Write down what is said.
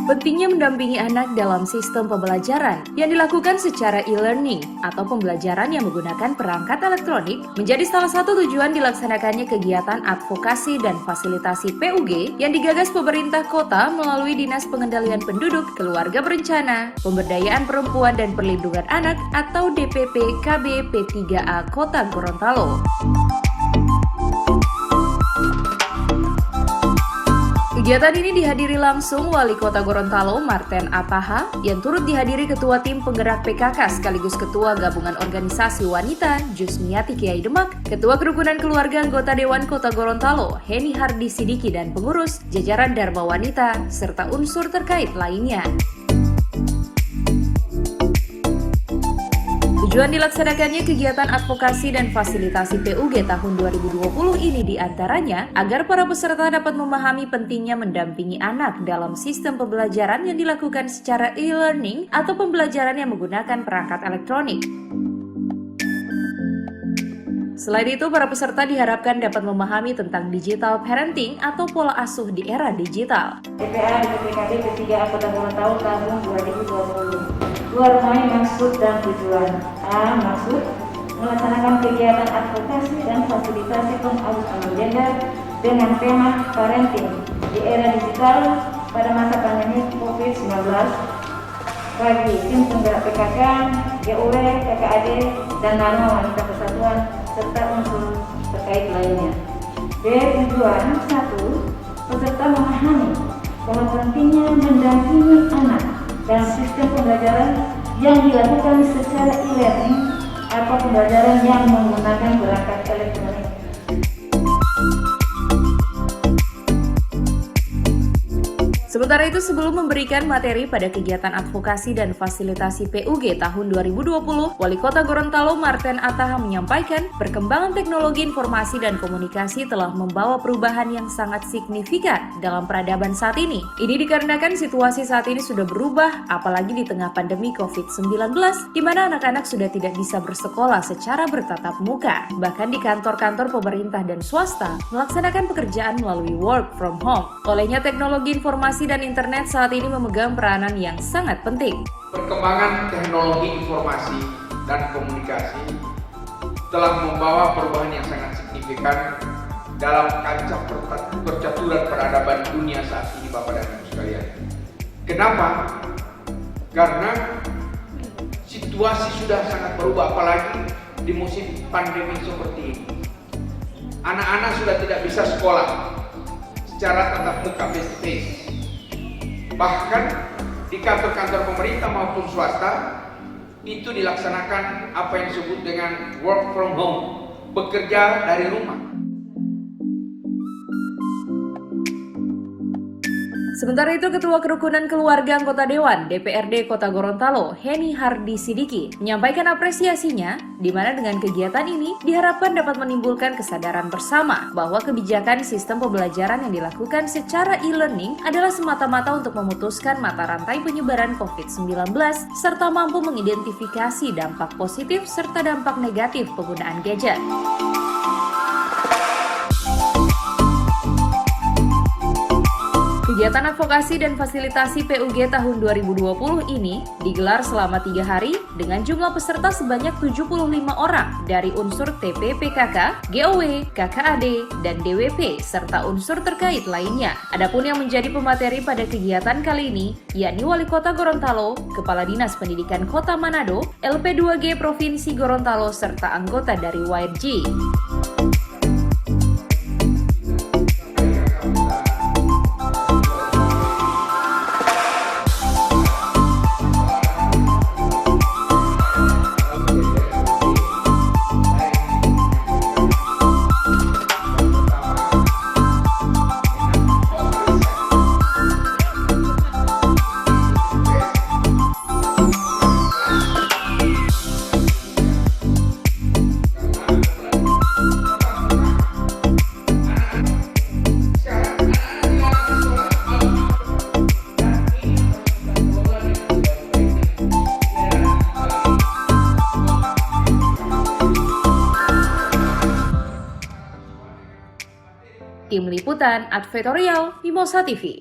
Pentingnya mendampingi anak dalam sistem pembelajaran yang dilakukan secara e-learning atau pembelajaran yang menggunakan perangkat elektronik menjadi salah satu tujuan dilaksanakannya kegiatan advokasi dan fasilitasi PUG yang digagas pemerintah kota melalui Dinas Pengendalian Penduduk, Keluarga Berencana, Pemberdayaan Perempuan dan Perlindungan Anak atau DPP KB P3A Kota Gorontalo. Kegiatan ini dihadiri langsung Wali Kota Gorontalo Marten Ataha yang turut dihadiri Ketua Tim Penggerak PKK sekaligus Ketua Gabungan Organisasi Wanita Jusmiati Kiai Demak, Ketua Kerukunan Keluarga Anggota Dewan Kota Gorontalo Heni Hardi Sidiki dan pengurus jajaran Dharma Wanita serta unsur terkait lainnya. Tujuan dilaksanakannya kegiatan advokasi dan fasilitasi PUG tahun 2020 ini diantaranya agar para peserta dapat memahami pentingnya mendampingi anak dalam sistem pembelajaran yang dilakukan secara e-learning atau pembelajaran yang menggunakan perangkat elektronik. Selain itu, para peserta diharapkan dapat memahami tentang digital parenting atau pola asuh di era digital. DPA DPKB P3A Kota Gorontalo tahun 2020. Dua rumah maksud dan tujuan. A. Maksud melaksanakan kegiatan advokasi dan fasilitasi pengawasan gender dengan tema parenting di era digital pada masa pandemi COVID-19 bagi tim penggerak PKK, GUW, KKAD, dan Dharma Wanita Persatuan serta unsur terkait lainnya. B. Tujuan 1. Peserta memahami bahwa pentingnya mendampingi anak dalam sistem pembelajaran yang dilakukan secara e-learning atau pembelajaran yang menggunakan perangkat elektronik. Sementara itu, sebelum memberikan materi pada kegiatan advokasi dan fasilitasi PUG tahun 2020, Wali Kota Gorontalo Marten Ataha menyampaikan perkembangan teknologi informasi dan komunikasi telah membawa perubahan yang sangat signifikan dalam peradaban saat ini. Ini dikarenakan situasi saat ini sudah berubah, apalagi di tengah pandemi COVID-19, di mana anak-anak sudah tidak bisa bersekolah secara bertatap muka. Bahkan di kantor-kantor pemerintah dan swasta melaksanakan pekerjaan melalui work from home. Olehnya teknologi informasi dan internet saat ini memegang peranan yang sangat penting. Perkembangan teknologi informasi dan komunikasi telah membawa perubahan yang sangat signifikan dalam kancah percaturan peradaban dunia saat ini, Bapak dan Ibu sekalian. Kenapa? Karena situasi sudah sangat berubah, apalagi di musim pandemi seperti ini. Anak-anak sudah tidak bisa sekolah secara tatap muka face-to-face. Bahkan di kantor-kantor pemerintah maupun swasta itu dilaksanakan apa yang disebut dengan work from home, bekerja dari rumah. Sementara itu, Ketua Kerukunan Keluarga Anggota Dewan DPRD Kota Gorontalo, Heni Hardi Sidiki, menyampaikan apresiasinya, di mana dengan kegiatan ini diharapkan dapat menimbulkan kesadaran bersama bahwa kebijakan sistem pembelajaran yang dilakukan secara e-learning adalah semata-mata untuk memutuskan mata rantai penyebaran COVID-19 serta mampu mengidentifikasi dampak positif serta dampak negatif penggunaan gadget. Kegiatan advokasi dan fasilitasi PUG tahun 2020 ini digelar selama 3 hari dengan jumlah peserta sebanyak 75 orang dari unsur TP PKK, GOW, KKAD, dan DWP, serta unsur terkait lainnya. Adapun yang menjadi pemateri pada kegiatan kali ini, yakni Wali Kota Gorontalo, Kepala Dinas Pendidikan Kota Manado, LP2G Provinsi Gorontalo, serta anggota dari YRG. Tim Liputan Advertorial Mimosa TV.